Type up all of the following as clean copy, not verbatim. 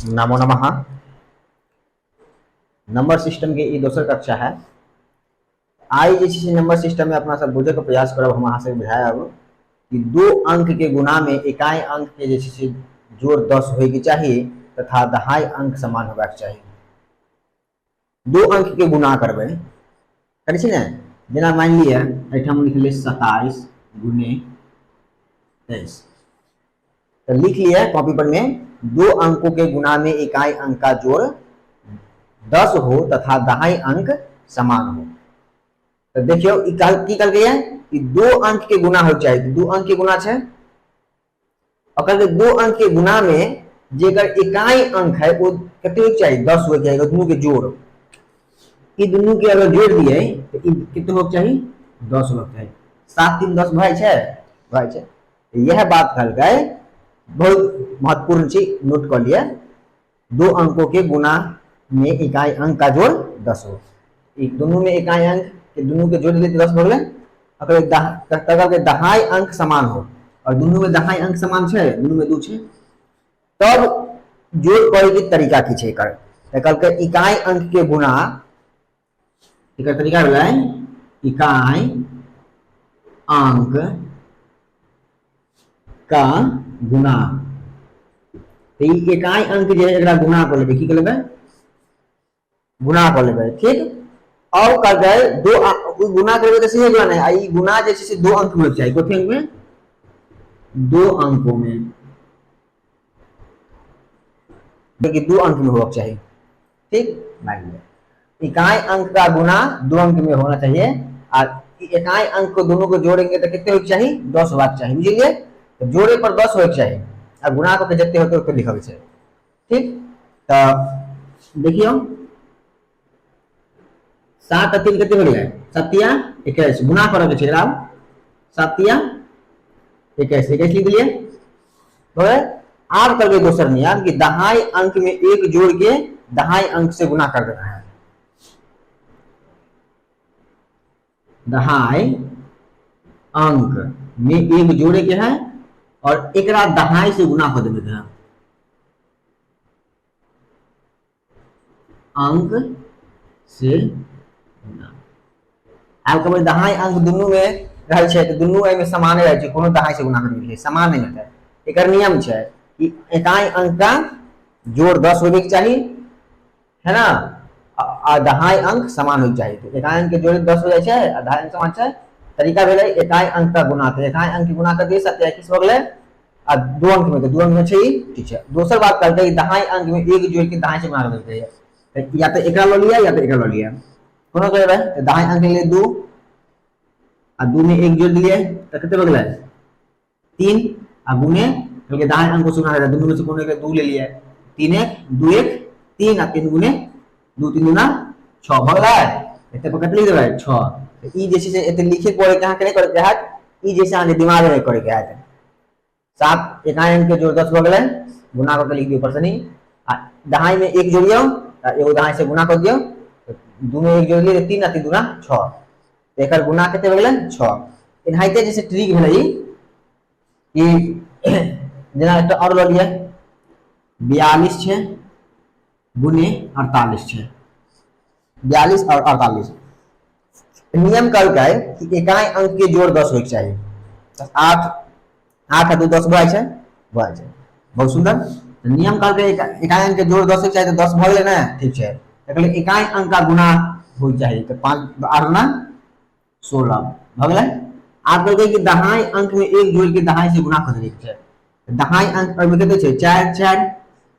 नमो नमः। Number system के ई दोसर कक्षा है। आई जे नंबर सिस्टम में अपना सब बुझे के प्रयास करब। हम अहाँ से बुझायब कि दो अंक के गुना में इकाई अंक के जे जोड़ 10 होय के चाहिए तथा दहाई अंक समान होबाक चाहिए। दो अंक के गुना करबे करै छी ने, जेना मान लिया एठाम लिखले 27 गुने 23, तो लिख लिया कॉपी पर में दो अंकों के गुना में इकाई अंक का जोड़ 10 हो तथा दहाई अंक समान हो। तो देखियो की कल गया कि दो अंक के गुना हो चाहिए। दो अंक के गुना है और कल दो अंक के गुना में जेकर इकाई अंक है वो कितने चाहिए 10 हो जाएगा। दोनों के जोड़, ये दोनों के अगर जोड़ दिए तो कितने हो चाहिए 10 हो चाहिए। 7 3 10 भाई है। यह बात कल गए बहुत महत्वपूर्ण चीज नोट कर लिया। दो अंकों के गुना में इकाई अंक का जोड़ 10 हो। दोनों में इकाई अंक के दोनों के जोड़ दिए 10 हो गए। अगर दहाई अंक समान हो और दोनों में दहाई अंक समान है, दोनों में 2 है, तब जोड़ करे के तरीका की छे कर कल के इकाई अंक के गुना एकर तरीका भेलै इकाई अंक का गुना। तो इकाई अंक जो है एकरा गुना कर लेबै। की कर लेबै? गुना कर लेबै। ठीक। और कर गए दो गुना करबे तो सीधे गुना नहीं, आई गुना जैसे से 2 अंक में चाहिए। कोथे अंक में? 2 अंकों में, देखिए 2 अंक में होना चाहिए। ठीक। मान लिया इकाई अंक का गुना 2 अंक में होना चाहिए और इकाई अंक को दोनों को जोड़ेंगे तो कितने होना चाहिए 10 होना चाहिए। बुझलिए? तो जोड़े पर 10 होना चाहिए और गुना को जितने होते उतने लिखा चाहिए। ठीक। तो देखियो 7 3 कितने हो गए 7 21 गुना करे के छै। 7 21 21 लिख दिए। तो आब करके दोसर नियम कि दहाई अंक में एक जोड़ के दहाई अंक से गुना कर देना है। दहाई अंक में एक जोड़े के है और एकरा दहाई से गुना कर देवे है। अंक से गुना। अब कब दहाई अंक दोनों में रहे छै तो दोनों में समान रहे छै, कोनो दहाई से गुना कर दे समान नहीं होता है। एकर नियम छै कि इकाई अंक का जोड़ 10 होने के चाहिए, है ना, और दहाई अंक समान हो चाहिए। तो इकाई अंक के जोड़ 10 हो जाए छै और दहाई अंक समान छै। तरीका भेलै इकाई अंक का गुना। तो इकाई अंक के गुना कर दिए 7 21 हो गए और 2 अंक में, तो 2 अंक में छै। ठीक है। दूसर बात करते हैं दहाई अंक में एक जोड़ के दहाई से गुना कर देते हैं। या तो एकरा लो लिया या तो एकरा लो लिया, कोनो करबे। तो दहाई अंक के लिए 2 और 2 में एक जोड़ दिए तो कितने हो गए 3 और गुने क्योंकि दहाई अंक को सुना है दोनों में से कोनो के 2 ले लिया। 3 1 2 1 3 और 3 गुने 2 3 गुना 6 हो गए। एते पर कितने लिख देबै 6। तो ई जैसे से एते लिखे पड़े कहां के नहीं करे के है, ई जैसे आगे दिमाग में करे के है। 7 इकाई अंक के जोड़ 10 हो गए गुना करके लिख दियो ऊपर से नहीं। दहाई में एक जोड़ियो एगो दहाई से गुना कर दियो, दू में एक जोड़ लिए 3 और 3 गुना 6। एकर गुना कितने हो गए 6। इनाहिते जैसे ट्रिक भेलै कि जेना एक और लो लिया 42 है गुने 48 है। 42 और 48 नियम कल का है कि इकाई अंक के जोड़ 10 होना चाहिए। 8 8 और 2 10 बुआई है। बहुत सुंदर। तो नियम कल के इकाई अंक के जोड़ 10 होना चाहिए। तो 10 भग लेना ठीक है। लेकिन इकाई अंक का गुना हो चाहिए। तो 5 8 गुना 16 भग गए। आप कहते कि दहाई अंक में एक जोड़ के दहाई से गुना कर देके छै। दहाई अंक पर में कितने छै 4 4।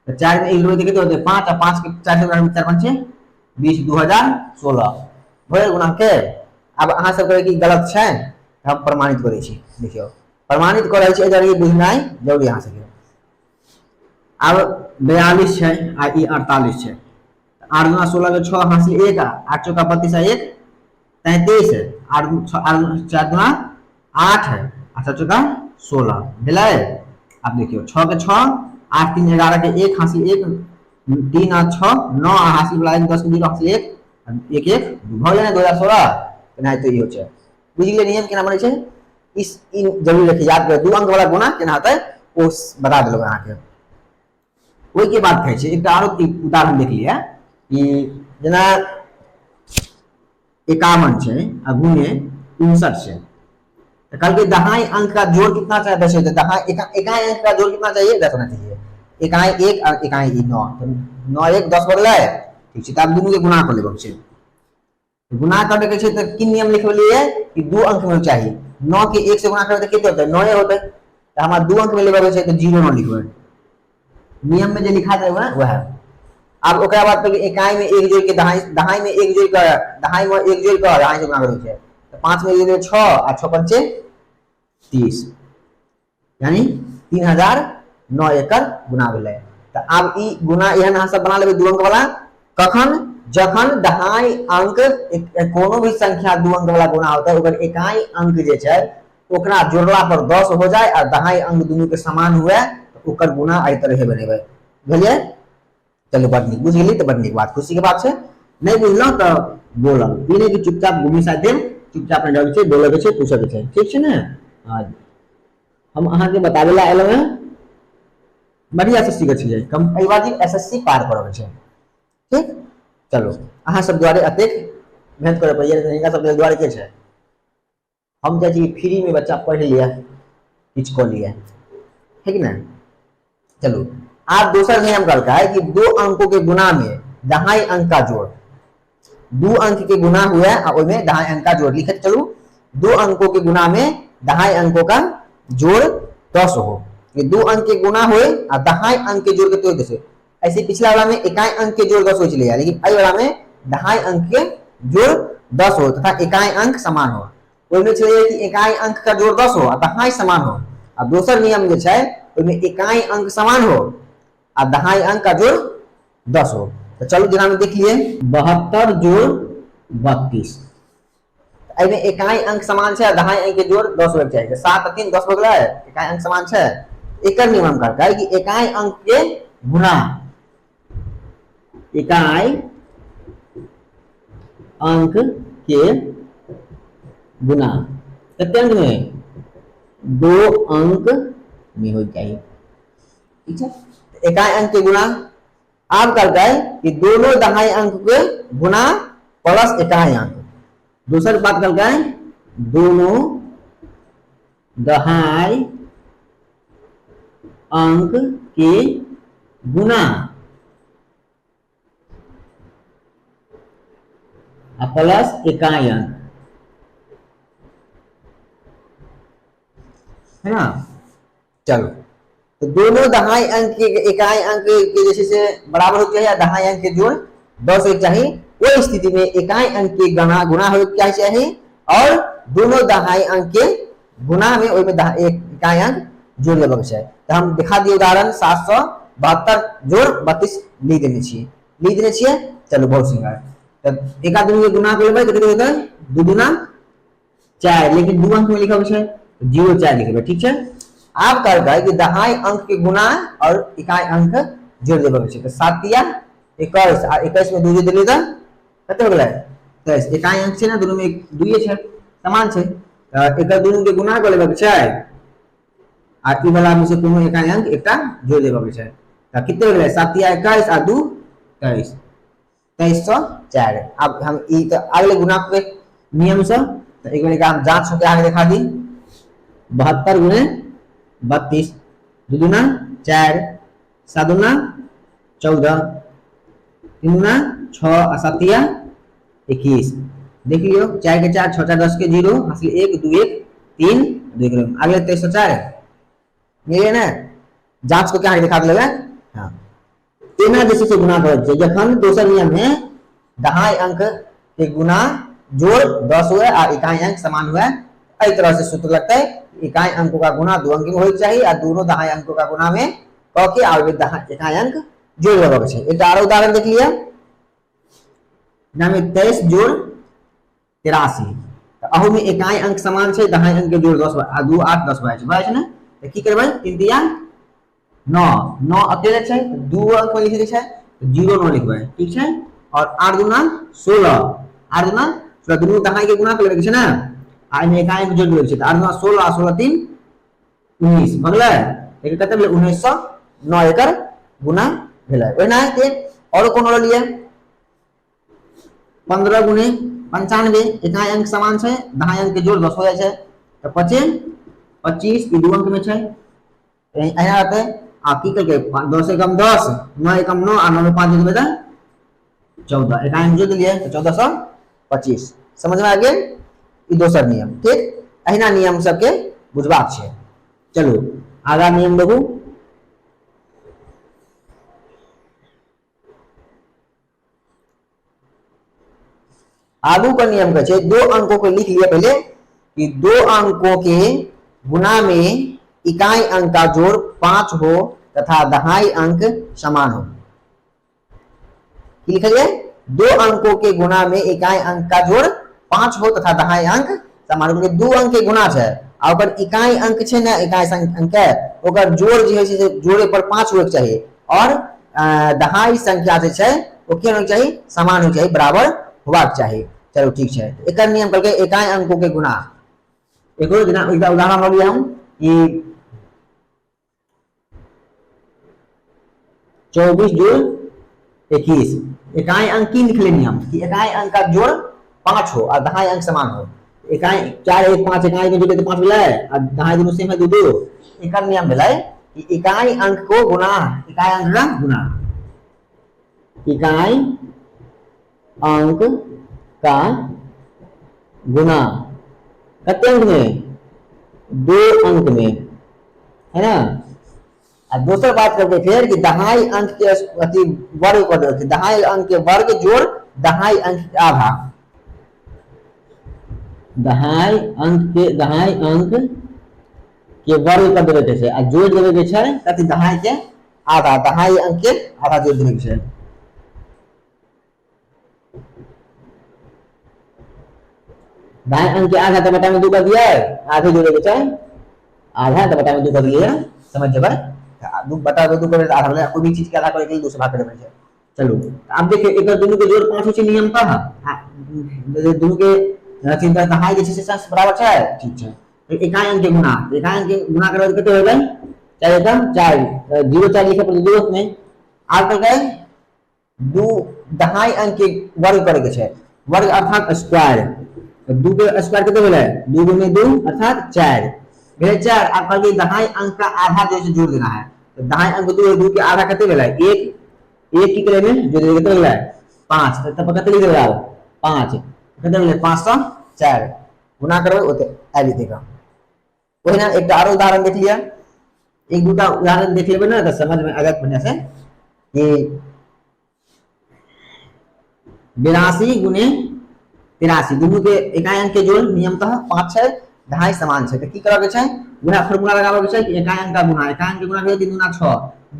तो 4 में एक जोड़ कितने होते 5 और 5 के 4 से 4 5 6 20 2016 भइल गुना के। अब अहाँ सब कहे कि गलत छै हम प्रमाणित करै छी। देखियो प्रमाणित करै छी अगर ये बुझनाइ जरूरी अहाँ सबके। अब 42 है आ ई 48 है। 8 गुना 16 में 6 हासिल 1 8 चौका 32 1 33 है। 8 4 गुना 8 है 8 चौका 16 भेलै। अब देखियो 6 के 6 8 3 11 के 1 हासिल 1 3 और 6 9 हासिल वाला 10 के 0 हासिल 1 1 1 भ गेलै 2016। नहीं तो ये हो छै बुझलिए नियम केना बनै छै। इस इन जरूर रखिए याद कर 2 अंक वाला गुना केना होतै वो बता देलो अहाँ के। ओई के बात कहै छै एकटा आरो उदाहरण देख लिया कि जेना 51 छै आ गुणे 59 छै तो कल के दहाई अंक का जोड़ कितना चाहिए 10 है तो दहाई इकाई अंक का जोड़ कितना चाहिए 10 होना चाहिए इकाई 1 और इकाई 9 तो 9 1 10 हो गेलै ठीक छै तब दुनू के गुणा कर लेबे छै गुणा करे के छै तो की नियम लिखलिए कि दो अंक में चाहिए 9 के 1 से गुणा करबे तो कितना होतै 9 होतै तो हमरा दो अंक में लेबे छै तो 0 न लिखबै नियम में जो लिखा है वह अब ओकरा बाद तो इकाई में 1 जोड़ के दहाई में 1 जोड़ के दहाई में 1 जोड़ के दहाई से गुणा करे छै तो 5 में 6 और 6 5 30 यानी 3009 एकर गुणा भेलै तो अब ई गुणा एहन अहाँ सब बना लेबै दू अंक वाला कखन जखन दहाई अंक कोनो भी संख्या दू अंक वाला गुणा होता है ओकर इकाई अंक जे छै ओकरा जोड़ला पर 10 हो जाए और दहाई अंक दुनू के समान हुए तो ओकर गुणा एहि तरह बनेबै बुझलिए चलो बड़ नीक बुझ गेली तो बड़ नीक बात खुशी के बात छै नहीं बुझलौ तो बोलब ई नहीं कि चुपचाप घुमी साथ देम चुपचाप नहीं जाबे छै बोले के छै पूछे के छै ठीक छै ने आज हम अहाँ के बतावे ला एलो हैं बढ़िया से सीखे छियै कम एहि बार एसएससी पार करब छै ठीक चलो अहाँ सब द्वारे अतेक मेहनत करे पड़िए हिनका सब द्वारे के छै हम चाहे छी फ्री में बच्चा पढ़ लिया किछ कर लिया है कि ना चलो आप दूसरा नियम करता है कि दो अंकों के गुणा में दहाई अंक का जोड़ दो अंक के गुणा हुआ और उसमें दहाई अंक का जोड़ लिखे चलो दो अंकों के गुणा में दहाई अंकों का जोड़ 10 हो ये दो अंक के गुणा हुए और दहाई अंक के जोड़ के तो जैसे ऐसे पिछला वाला में इकाई अंक के जोड़ 10 हो चले लेकिन अई वाला में दहाई अंक के जोड़ 10 हो तथा इकाई अंक समान हो ओइमे छै कि इकाई अंक का जोड़ 10 हो और दहाई समान हो और दूसरा नियम जे छै ओइमे इकाई अंक समान हो और दहाई अंक का जोड़ 10 हो तो चलो जना में देख लिए 72 जोड़ 32 एमे इकाई अंक समान छै दहाई अंक के जोड़ 10 होके चाहिए 7 और 3 10 हो गेलै इकाई अंक समान छै एकर नियम करता है कि इकाई अंक के गुणा इकाई अंक के गुणा कितने अंक में 2 अंक में हो चाहिए ठीक है इकाई अंक के गुणा आप करता है कि दोनों दहाई अंक के गुणा प्लस इकाई अंक दूसरी बात करता है दोनों दहाई अंक के गुणा प्लस इकाई अंक है ना चलो तो दोनों दहाई अंक के इकाई अंक के जैसे से बराबर होते हैं या दहाई अंक के जोड़ 10 होना चाहिए वो स्थिति में इकाई अंक के गुणा हो क्या चाहिए और दोनों दहाई अंक के गुणा में ओइ में इकाई अंक जोड़ लेबे छै तो हम दिखा दिए उदाहरण 772 जोड़ 32 लिख देने छिए चलो बहुत सुंदर तो एका दुनू के गुणा कर लेबै तो कितना होतै 2 गुना 4 लेकिन 2 अंक में लिखल छै 0 4 लिखबै ठीक छै आप करबै कि दहाई अंक के गुणा और इकाई अंक जोड़ देबे छै तो 7 या 21 और 21 में 2 जोड़ देलियै त कते हो गेलै 23 इकाई अंक छै ना दोनों में 2 छै समान छै एकर दोनों के गुणा कर लेबे छै आ ई वाला में से कोनो इकाई अंक एकटा जोड़ देबे छै त कितने हो गेलै 7 या 21 और 2 23 2304 अब हम ई तो अगले गुणा के नियम से तो एक बार हम जांच के आगे दिखा दी 72 गुणे 32 2 दूना 4 7 दूना 14 3 दूना 6 और 7 या 21 देख लियो 4 के 4 6 4 10 के 0 हासिल 1 2 1 3 2 अगले 2304 मिले ना जांच को क्या आगे दिखा देबे हां एना जैसे से गुणा करब छै जखन दोसर नियम में दहाई अंक के गुणा जोड़ 10 हुए और इकाई अंक समान हुए इस तरह से सूत्र लगता है इकाई अंकों का गुणा दो अंक में होना चाहिए और दोनों दहाई अंकों का गुणा में क के और इकाई अंक जोड़ लेबे छै एक और उदाहरण देख लिया में 23 जोड़ 83 अहू में इकाई अंक समान छै दहाई अंक के जोड़ 10 आ 2 8 10 भाई छै ना तो की करबै 3 दिया 9 9 अकेले छै 2 अंक में लिख दै छै 0 9 लिखबै ठीक छै और 8 दूना 16 8 दूना 16 दोनों दहाई के गुणा कर लेबै छै ना आ में इकाई अंक जोड़ देबै छै 8 दूना 16 16 3 19 भगलै एक कते भेलै 1909 एकर गुणा भेलै ओहिना के और कोनो ल लिए 15 गुने 95 इकाई अंक समान छै दहाई अंक के जोड़ 10 हो जाय छै तो 25 25 ई दू अंक में छै एना रहते आ की करके 10 एकम 10 9 एकम 9 आ 9 में 5 जोड़ देबै 14 इकाई अंक जोड़ दिए तो 1425 समझ में आ गेल ई दोसर नियम ठीक अहिना नियम सबके बुझबाक छै चलू आगा नियम देखू आगू का नियम का है 2 अंकों को लिख लिया पहले कि 2 अंकों के गुना में इकाई अंक का जोड़ 5 हो तथा दहाई अंक समान हो लिखिए 2 अंकों के गुना में इकाई अंक का जोड़ 5 हो तथा दहाई अंक समान हो 2 अंक के गुना है आ ओकर इकाई अंक छै ना इकाई अंक है ओकर जोड़ जे है से जोड़े पर 5 होके चाहिए और दहाई संख्या जे छै ओ के होना चाहिए समान होना चाहिए बराबर होबाक चाहिए चलो ठीक है एक नियम करके इकाई अंकों के गुना एक उदाहरण ले लिया हम कि 24 जोड़ 21 इकाई अंक की लिख ले नियम कि इकाई अंक का जोड़ 5 हो और दहाई अंक समान हो इकाई 4 1 5 इकाई में जोड़े तो 5 मिला है और दहाई दोनों सेम है 2 2 एक नियम मिला है कि इकाई अंक को गुना इकाई अंक का गुना इकाई अंक का गुना कितने अंक में 2 अंक में है ना दूसरा बात करते फिर कि दहाई अंक के अति वर्ग कर देते दहाई अंक के वर्ग जोड़ दहाई अंक के आधा दहाई अंक के वर्ग कर देवे छै आ जोड़ देवे के छै कथि दहाई के आधा दहाई अंक के आधा जोड़ देवे के छै दहाई अंक के आधा तो बटा में 2 कर दिया आधे जोड़े के छै आधा तो बटा में 2 कर दिया समझ जब 2 बटा 2 करे आधा वाला कोई भी चीज के आधा करे के दूसरा भाग कर देबै छै चलो अब देखिए एक दोनों के जोड़ 5 होचे नियम का दोनों के चिंता दहाई जे छै से बराबर छै ठीक छै इकाई अंक के गुना करबै कते होबै 4 एकम 4 0 4 लिखे पर 2 में आग तक है 2 दहाई अंक के वर्ग करे के छै वर्ग अर्थात स्क्वायर तो 2 के स्क्वायर कितने भेलै 2 गुने 2 अर्थात 4 भेलै 4 अब कहलिए दहाई अंक का आधा जो है जोड़ देना है तो दहाई अंक 2 के आधा कितने भेलै 1 की करे में जो दे कितने भेलै 5 तब कितने लिख देबै 5 कितने भेलै 504 गुना करबै ओते आ जेतेगा ओहिना एकटा आरो उदाहरण देख लिया एक दूटा उदाहरण देख लेबै ना तो समझ में आ जात बढ़िया से कि 82 गुने 83 दोनों के इकाई अंक के जोड़ नियमतः 5 है दहाई समान है तो की करबे छै गुना फार्मूला लगाबे के छै कि इकाई अंक का गुना इकाई अंक के गुना भेल 3 गुना 6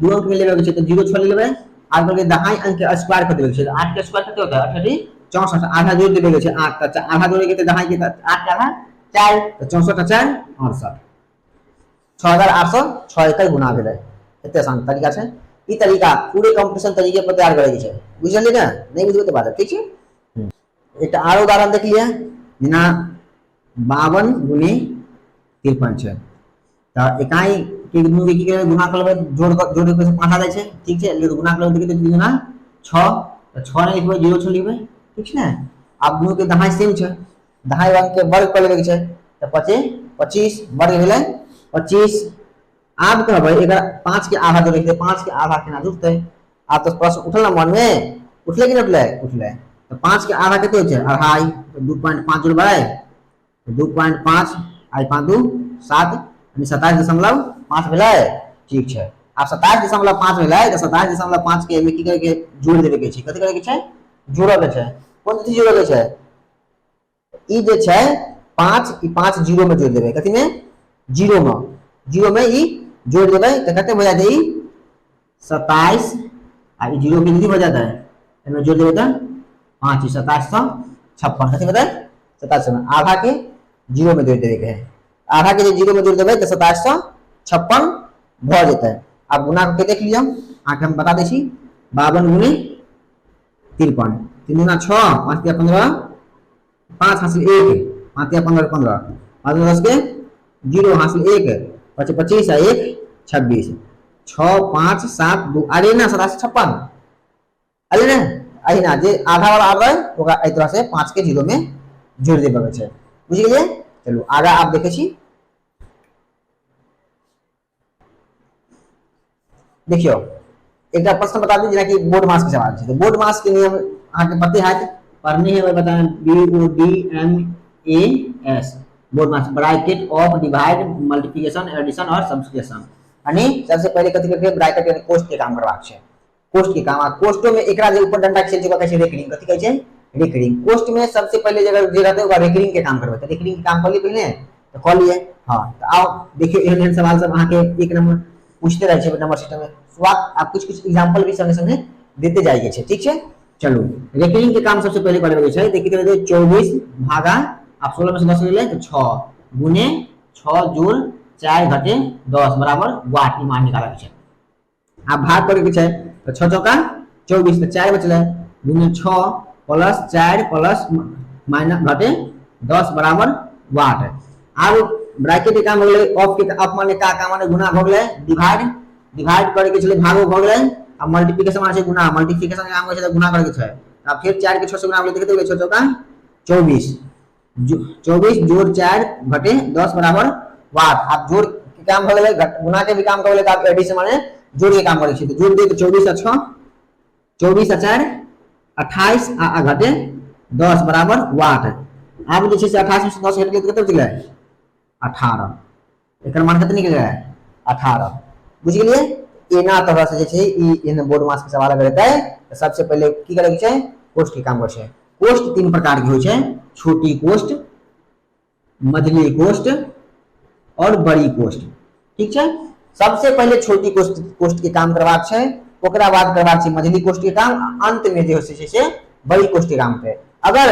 2 अंक में लेबे के छै तो 0 6 ले लेबै आगे करके दहाई अंक के स्क्वायर कर देबे के छै 8 के स्क्वायर कते होता है 68 64 आधा जोड़ देबे के छै 8 तो आधा जोड़े के तो दहाई के 8 के आधा 4 तो 64 4 68 6806 एकर गुना भेलै एते आसान तरीका छै ई तरीका पूरे कंपटीशन तरीके पर तैयार करे के छै बुझलिए ना नहीं बुझबे तो बात ठीक छै एक आरो उदाहरण देख लिया बिना 52 गुने 53 छै तो इकाई के दोनों के की करे गुना करबे जोड़ के 5 आ जाय छै ठीक छै ले गुना करबे तो कितने गुना 6 तो 6 नहीं लिखबै 0 6 लिखबै ठीक छै ना अब दोनों के दहाई सेम छै दहाई अंक के वर्ग कर लेबे के छै तो 25 वर्ग भेलै 25 अब कहबै एकर 5 के आधा जोड़ के 5 के आधा केना जुड़तै आप तो प्रश्न उठल ना मन में उठले कि नहीं उठले तो 5 के आधा कितने होते हैं अढ़ाई तो 2.5 जोड़बै तो 2.5 आई 5 2 7 यानी 27.5 भेलै ठीक छै आप 27.5 भेलै तो 27.5 के की करे के जोड़ देबे के छै कथि करे के छै जोड़े के छै कोन चीज जोड़े के छै ई जे छै 5 ई 5 0 में जोड़ देबे कथि में 0 में ई जोड़ देबे तो कते हो जाते ई 27 आ ई 0 के कितनी हो जाता है एमे जोड़ देबे तो 5 2756 कथि बताए 27 आधा के 0 में जोड़ देबे के है आधा के 0 में जोड़ देबे तो 2756 भ जेतै अब गुना के देख लियो आके हम बता दै छी 52 गुने 53 3 गुना 6 5 के 15 5 हासिल 1 5 के 15 15 5 10 के 0 हासिल 1 25 आ 1 26 6 5 7 2 अरे ना 57 अरे ना अही ना जे आधा वाला आ रहा है ओकरा एहि तरह से 5 के 0 में जोड़ देबे के छै बुझ गेलिए। चलू आगा आप देखे छी देखियो एक प्रश्न बता दी जेना कि बोर्ड मास के सवाल है तो बोर्ड मास के नियम अहाँ के पते है पढ़ने है बता BODMAS board mass bracket of divide multiplication addition और सब्ट्रैक्शन यानी सबसे पहले कथि करके ब्रैकेट यानी कोष्ठ के काम करबाक छै कोष्ठ के काम कोष्ठों में एकरा जे ऊपर डंडा खेल छै कहै छै रेकरिंग कथि कहै छै रेकरिंग कोष्ठ में सबसे पहले जगह जे रहते ओकरा रेकरिंग के काम करबे तो रेकरिंग के काम कर लिए पहले तो कर लिए हां तो आओ देखियो एहन सवाल सब अहाँ के एक नंबर पूछते रहे छै नंबर सिस्टम में स्वागत आप कुछ कुछ एग्जांपल भी संगे संगे देते जाइए छे ठीक है। चलो रेकरिंग के काम सबसे पहले करबे छै देखिए 24 भागा आप 16 में से 10 ले ले तो 6 गुने 6 जोड़ 4 घटे 10 बराबर वाट मान निकाला छै आप भाग करे के छै तो 6 चौका 24 तो 4 बचले गुने 6 प्लस 4 प्लस माइनस घटे 10 बराबर वाट। अब ब्रैकेट के काम हो गेलै ऑफ के ऑफ माने का माने गुना हो गेलै डिवाइड डिवाइड करे के छले भागो भ गेलै अब मल्टीप्लिकेशन माने गुना मल्टीप्लिकेशन के काम होय छै गुना करे के छै अब फिर 4 के 6 से गुना होले देखते 6 चौका 24 24 जोड़ 4 घटे 10 बराबर वाट। अब जोड़ के काम भ गेलै गुना के भी काम कर गेलै अब एडिशन माने जोड़ के काम करे छै तो जोड़ दे तो 24 आ 6 24 आ 4 28 आ घटे 10 बराबर वाट। अब जे छै से 28 में से 10 हट गेलै तो कते बचलै 18 एकर मान कते निकल गया 18 बुझ गेलिए। एना तरह से जे छै ई एन बोर्ड मास के सवाल अगर एतै तो सबसे पहले की करे के छै कोष्ठ के काम करे छै। कोष्ठ तीन प्रकार के होय छै छोटी कोष्ठ मझली कोष्ठ और बड़ी कोष्ठ ठीक छै। सबसे पहले छोटी कोष्ठ के काम करबाक छै ओकरा बाद करबाक छै मझली कोष्ठ के काम अंत में जे होय छै से बड़ी कोष्ठ के काम पे। अगर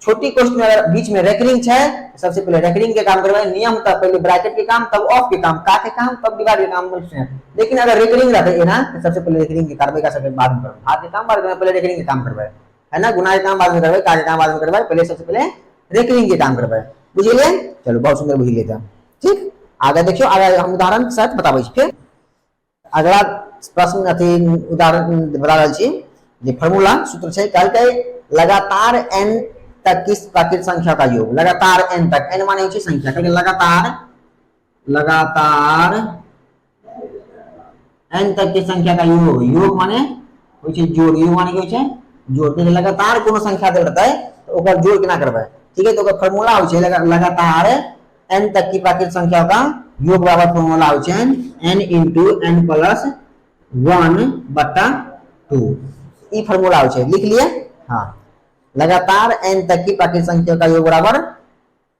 छोटी कोष्ठ में अगर बीच में रेकरिंग है सबसे पहले रेकरिंग के काम करवाए नियम था पहले ब्रैकेट के काम तब ऑफ के काम का के काम तब डिवाइड के काम लेकिन अगर रेकरिंग रहता है ना तो सबसे पहले रेकरिंग के करवाए का सबसे बाद में करवाए भाग के काम बाद में पहले रेकरिंग के काम करवाए है ना गुना के काम बाद में करवाए का के काम बाद में करवाए पहले सबसे पहले रेकरिंग के काम करवाए बुझिए। चलो बहुत सुंदर बुझ लेते हैं ठीक। आगे देखियो आगे हम उदाहरण के साथ बताबै छी फिर अगला प्रश्न अथी उदाहरण बता रहल छी जे फार्मूला सूत्र छै कहलकै लगातार n तक किस प्राकृत संख्या का योग लगातार n तक n माने होय छै संख्या कहलकै लगातार n तक के संख्या का योग योग माने होय छै जोड़ योग माने होय छै जोड़ तो लगातार कोनो संख्या देल रहतै तो ओकर जोड़ केना करबै ठीक है। तो ओकर फार्मूला होय छै लगातार n तक की प्राकृत संख्या का योग बराबर फार्मूला होय छै n * n + 1/2 ई फार्मूला होय छै लिख लिए हां लगातार n तक की प्राकृत संख्या का योग बराबर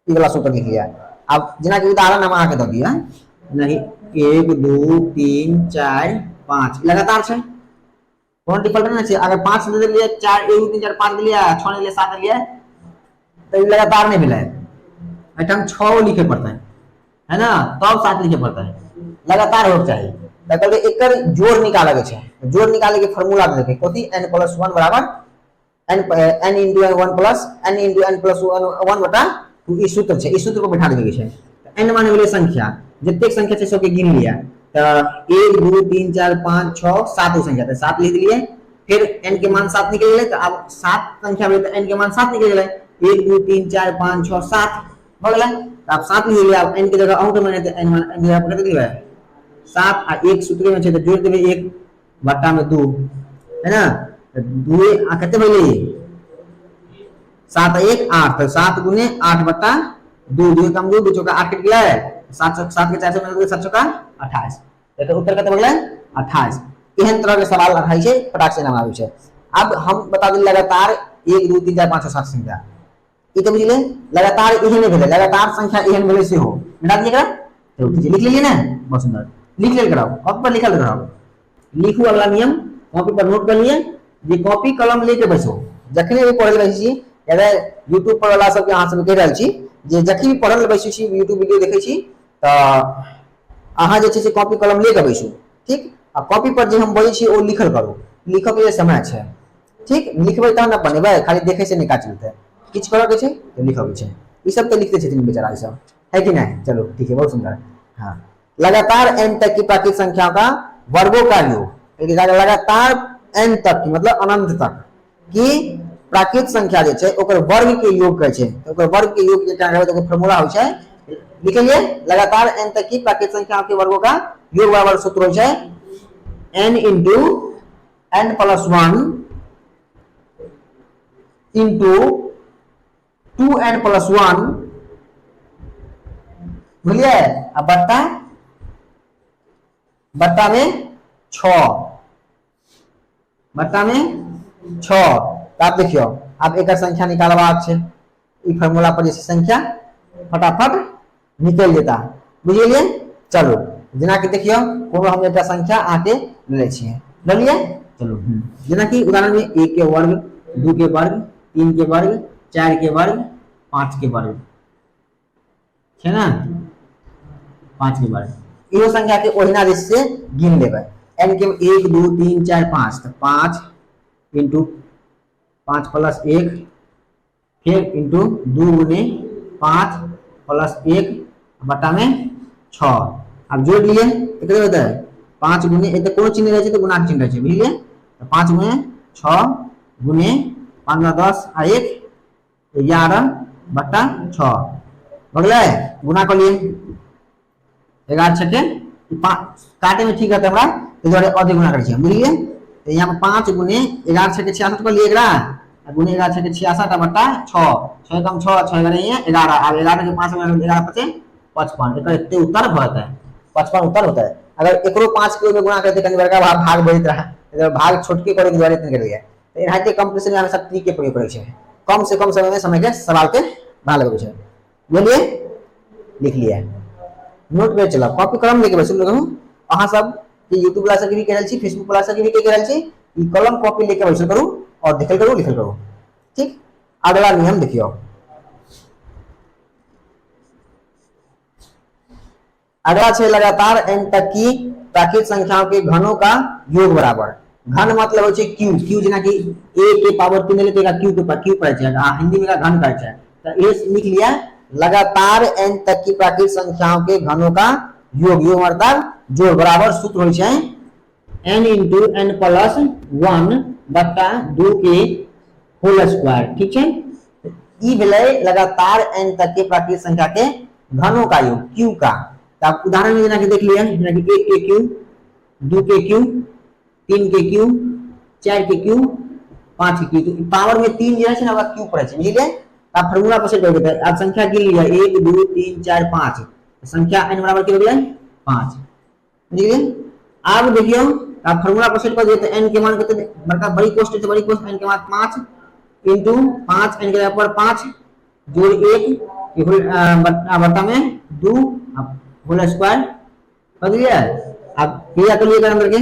ई वाला सूत्र लिख लिया। अब जना कि उदाहरण हम आके द दिया नहीं 1 2 3 4 5 लगातार छै कौन डिफॉल्ट ना छै अगर 5 दे दिए 4 1 2 3 4 5 दे लिया 6 दे लिया 7 दे लिया तो लगातार नहीं मिला है हम 6 लिखे पड़ता है ना तब 7 लिखे पड़ता है लगातार हो चाहिए तो कहले एकर जोड़ निकाले के छै जोड़ निकाले के फार्मूला देखे कथि n + 1 बराबर n * n + n + 1/2 ई सूत्र छै ई सूत्र को बैठा देबे के छै n माने भेलै संख्या जतेक संख्या छै सबके गिन लिया तो 1 2 3 4 5 6 7 संख्या तो 7 लिख दिए फिर n के मान 7 निकल गेलै तो अब 7 संख्या भेलै तो n के मान 7 निकल गेलै 1 2 3 4 5 6 7 हो गेलै तो अब 7 लिख लिया अब n के जगह अहू के माने तो n जगह पर कते लिखबै 7 आ 1 सूत्र में छै तो जोड़ देबै 1 बट्टा में 2 है ना तो 2 आ कते भेलै 7 1 8 तो 7 गुने 8/2 2 कम 2 2 चौका 8 कट गया 7 7 के 4 से मिल 7 चौका 28 तो उत्तर कते भेलै 28। एहन तरह के सवाल रखाई छै फटाक से नाम आबै छै। अब हम बता देल लगातार 1 2 3 4 5 6 7 संख्या ई तो बुझिले लगातार एहन भेलै लगातार संख्या एहन भेलै से हो मिटा दिए एकरा तो लिख लेलिए ना बहुत सुंदर लिख लेल कराओ कॉपी पर लिखल कराओ लिखू अगला नियम कॉपी पर नोट कर लिए जे कॉपी कलम लेके बैसो जखने भी पढ़ल रहै छी अगर YouTube पर वाला सब के अहाँ सब कह रहल छी जे जखनी पढ़ल बैसू छी YouTube वीडियो देखै छी तो अहाँ जे छै से कॉपी कलम लेके बैसू ठीक आ कॉपी पर जे हम बोलै छी ओ लिखल करू लिखो के समय छै ठीक लिखबै तहन न बनेबै खाली देखे से नहीं का चलते किछ करऽ के छै तो लिखो के छै ई सब तो लिखते छथिन बेचारा ई सब है कि नहीं। चलो ठीक है बहुत सुंदर हाँ लगातार n तक की प्राकृत संख्या का वर्गों का योग लगातार n तक मतलब अनंत तक की प्राकृत संख्या जे छै ओकर वर्ग के योग कहै छै। तो ओकर वर्ग के योग जेटा रहै तो फार्मूला होइ छै, लिखिए लगातार n तक की प्राकृत संख्या के वर्गों का योग बराबर सूत्र होइ छै n into n plus 1 into 2n plus 1 बुझलिए, अब बट्टा में 6 बट्टा में 6। तो आप देखियो अब एक संख्या निकालबाक छै, ई फार्मूला पर जैसे संख्या फटाफट निकल जेता, बुझलिए। चलो जेना कि देखियो कोनो हम एक संख्या आके ले छिए, ले लिए। चलो जेना कि उदाहरण में 1 के वर्ग, 2 के वर्ग, 3 के वर्ग, 4 के वर्ग, 5 के वर्ग है ना, 5 के वर्ग। इहो संख्या के ओहिना जैसे गिन लेबै, n के 1 2 3 4 5 तो 5 इंटू 5 प्लस 1 फिर इंटू 2 गुने 5 प्लस 1 बटा में 6। अब जोड़ लिए कितने होता है 5 गुने ए तो कोनो चिन्ह रहे तो गुणा के चिन्ह रहे, बुझलिए। तो 5 गुने 6 गुने 15 10 आ 1 11 बटा 6 बगले गुना कर लिए 11 छके काटे में ठीक रहता है हमरा, तो अधिक गुना कर छिए, बुझलिए। तो यहाँ पर 5 गुने 11 छके 66 कर लिए 11 गुने 11 छके 66 बटा 6 6 कम 6 6 11 अब 11 के 5 में 11 पचे 55 एकर एते उत्तर होता है, 55 उत्तर होता है। अगर एकरो 5 के में गुणा करते कनी बड़का भाग बढ़ित रहा, इधर भाग छोटके करे के द्वारा इतने कर दिया। तो एनाहिते कंपटीशन में हमेशा ट्रिक के प्रयोग करे छै, कम से कम समय में समय के सवाल के बना लेबे छै, बुझलिए। लिख लिया नोट पे चला कॉपी कलम लेके बैसल रहू अहाँ सब कि YouTube वाला सब भी कह रहल छी, Facebook वाला सब भी कह रहल छी, ई कलम कॉपी लेके बैसल करू और लिखल करू, ठीक। अगला नियम देखियो, अगला है लगातार n तक की प्राकृत संख्याओं के घनों का योग बराबर। घन मतलब होचे q, q जना कि a के पावर 3 ले तेगा q के पर q पड़े छै, हिंदी में घन कहै छै। तो ये लिख लिया लगातार n तक की प्राकृत संख्याओं के घनों का योग, योग मतलब जोड़ बराबर सूत्र होय छै n into n plus 1 बटा 2 के होल स्क्वायर, ठीक है। ई भेलै लगातार n तक के प्राकृत संख्या के घनों का योग q का। तो आप उदाहरण में जना कि देख लिया जना कि 1 के q 2 के q 3 के q 4 के q 5 के q, तो पावर में 3 जे छै ना ओकरा q पड़े छै, बुझलिए। आप फार्मूला पर से कर देते आप संख्या गिन लिया 1 2 3 4 5 संख्या n बराबर की हो गेलै 5, बुझलिए। अब देखियो आप फार्मूला पर सेट कर देते n के मान कितने बड़का बड़ी कोष्ट है, बड़ी कोष्ट n के मान 5 into 5 n के ऊपर 5 जोड़ 1 बटा में 2 होल स्क्वायर कर दिया। अब क्रिया कर लिए अंदर के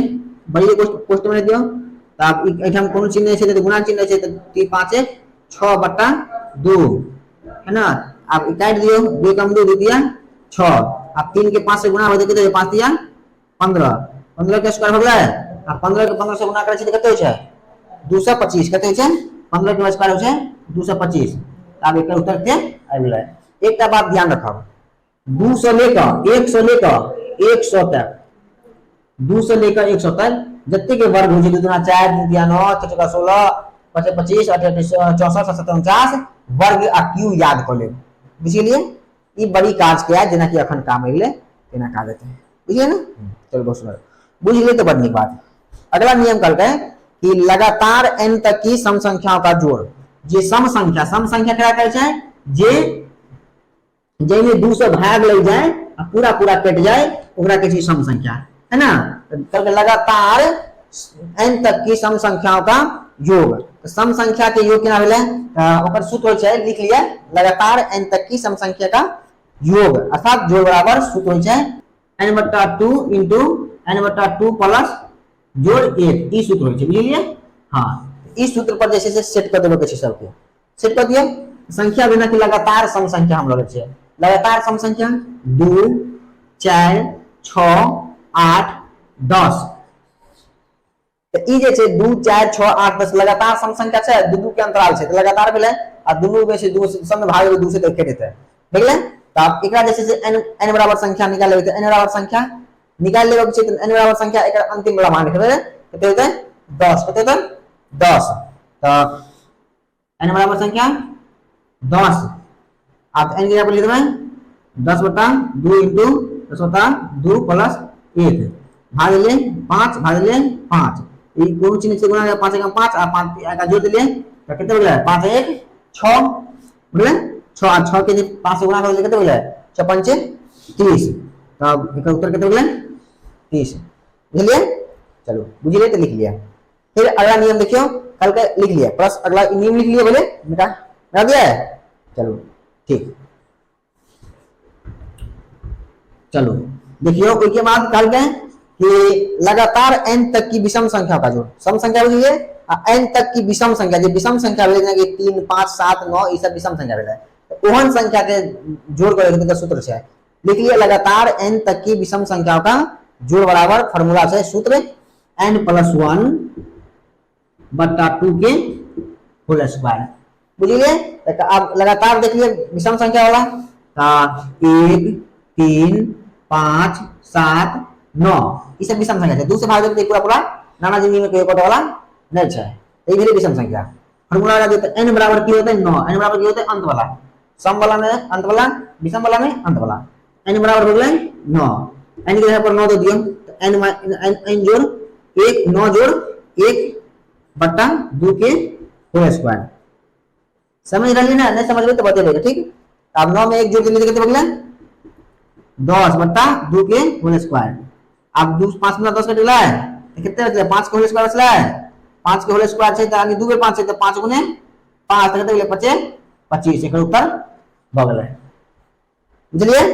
बड़ी कोष्ट में दियो, तो आप एठाम कोनो चिन्ह छै तो गुणा चिन्ह छै तो 3 5 1 6 बटा 2 है ना। आप काट दियो 2 कम 2 दिया 6, अब 3 के 5 से गुणा हो जाते तो 5 दिया 15 15 के स्क्वायर हो गया। अब 15 के 15 से गुणा करे छै तो कते हो छै 225, कते हो छै 15 के स्क्वायर हो छै 225। अब एकर उत्तर के आ गेलै। एकटा बात ध्यान रखब 2 से लेकर 100 तक 2 से लेकर 100 तक जत्ते के वर्ग हो छै 2 4 2 9 4 16 5 25 28 64 67 49 वर्ग आ q याद कर लेब, बुझलिए। ई बड़ी काज के है जना कि अखन काम आइले तेना काज हेतै, बुझिए ना। चलो बहुत सुंदर बुझ लिए तो बड़ नीक बात। अगला नियम कहलकै कि लगातार n तक की सम संख्याओं का जोड़, जे सम संख्या क्या कहै छै जे जैमे 2 से भाग लग जाए और पूरा कट जाए ओकरा के छै सम संख्या, है ना। तो लगातार n तक की सम संख्याओं का योग, तो सम संख्या के योग केना भेलै ओकर सूत्र होय छै, लिख लिया लगातार n तक की सम संख्या का योग अर्थात जोड़ बराबर सूत्र होय छै n बटा 2 into n बटा 2 प्लस जोड़ 1, ई सूत्र होय छै, बुझलिए। हां इस सूत्र पर जैसे से सेट कर देबे के छै, सबके सेट कर दियो। संख्या बिना कि लगातार सम संख्या हम लगे छै, लगातार सम संख्या 2 4 6 8 10, तो ई जे छै 2 4 6 8 10 लगातार सम संख्या छै, दू के अंतराल छै तो लगातार भेलै आ दुनू में से 2 सम भाग 2 से देखे देते, ठीक है। तो आप एकरा जैसे से n बराबर संख्या निकाल लेते n बराबर संख्या निकाल लेबे छै n बराबर संख्या एकर अंतिम वाला मान लिखबै कते होतै 10 कते होतै 10 तो n बराबर संख्या 10 अब n के यहाँ पर लिख देबै 10 बटा 2 इंटू 10 बटा 2 प्लस 1 भागिले 5 भागिले 5 ई कोनो चिन्ह से गुणा 5 का 5 आ 5 का जोड़ दिए तो कितने हो गया 5 1 6 बोले 6 और 6 के जे 5 से गुणा कर दिए कितने हो गया 6 5 30 तब इसका उत्तर कितने हो गया 30 बुझ लिए चलो बुझ लिए तो लिख लिया फिर अगला नियम देखियो कल का लिख लिया प्लस अगला नियम लिख लिया बोले मिटा दिया है चलो ठीक चलो देखियो उसके बाद कल के कि लगातार n तक की विषम संख्या का जोड़ सम संख्या बुझिए n तक की विषम संख्या जो विषम संख्या भेले कि 3 5 7 9 ई सब विषम संख्या भेले तो ओहन संख्या के जोड़ करे के सूत्र है लिख लिया लगातार n तक की विषम संख्याओं का जोड़ बराबर फार्मूला से सूत्र n + 1 बटा 2 के होल स्क्वायर बुझिए तो अब लगातार देखिए विषम संख्या वाला का 1 3 5 7 9 ई सब विषम संख्या है 2 से भाग देते पूरा पूरा नाना जिंदगी में कोई कोट वाला नहीं है तो ये विषम संख्या फार्मूला लगा देते n बराबर की होता है 9 n बराबर की होता है अंत वाला सम वाला में अंत वाला विषम वाला में अंत वाला n बराबर हो गया 9 n के जगह पर 9 दे दियो तो n जोड़ 1 9 जोड़ 1 बटा 2 के होल स्क्वायर समझ रही ना नहीं समझ में तो बता देगा ठीक अब 9 में 1 जोड़ दिए कितने बचला 10 बटा 2 के होल स्क्वायर अब 2 5 में 10 कटेला है तो कितने बचला 5 के होल स्क्वायर बचला है 5 के होल स्क्वायर छै त यानी 2 के 5 छै त 5 गुने 5 त कितने बचले 25 एकर उत्तर भ गेलै बुझलिए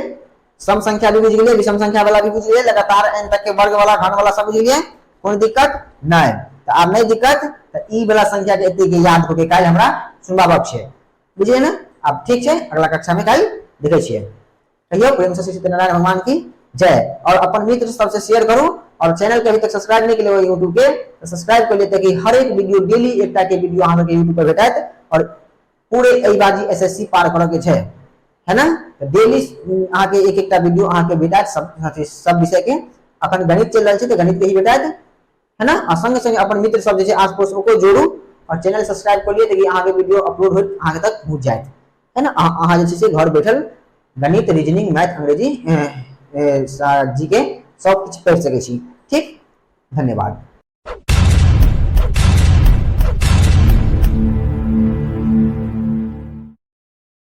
सम संख्या भी बुझ गेलिए विषम संख्या वाला भी बुझ लिए लगातार n तक के वर्ग वाला घन वाला सब बुझ लिए कोई दिक्कत नहीं तो अब नहीं दिक्कत तो ई वाला संख्या के एते के याद होके काल हमरा सुनबाबक छै बुझिए ना अब ठीक छै अगला कक्षा में काल देखै छियै कहियो प्रेम से सत्यनारायण भगवान की जय और अपन मित्र सबसे शेयर करो और चैनल के अभी तक सब्सक्राइब नहीं किए यूट्यूब के तो सब्सक्राइब कर लिए ताकि हर एक वीडियो डेली एकटा के वीडियो अहाँ के यूट्यूब पर भेटत और पूरे एई बाजी एसएससी पार करऽ के छै है ना तो डेली अहाँ के एक एकटा वीडियो अहाँ के भेटत सब विषय के अपन गणित चल रहल छै तो गणित के ही भेटत है ना और संगे संगे अपन मित्र सब जे छै आस-पास को जोड़ू और चैनल सब्सक्राइब कर लिए ताकि अहाँ के वीडियो अपलोड होत अहाँ तक पहुंच जाए है ना अहाँ जे छै घर बैठल गणित रीजनिंग मैथ अंग्रेजी जी के सब कुछ पढ़ सके छी ठीक धन्यवाद।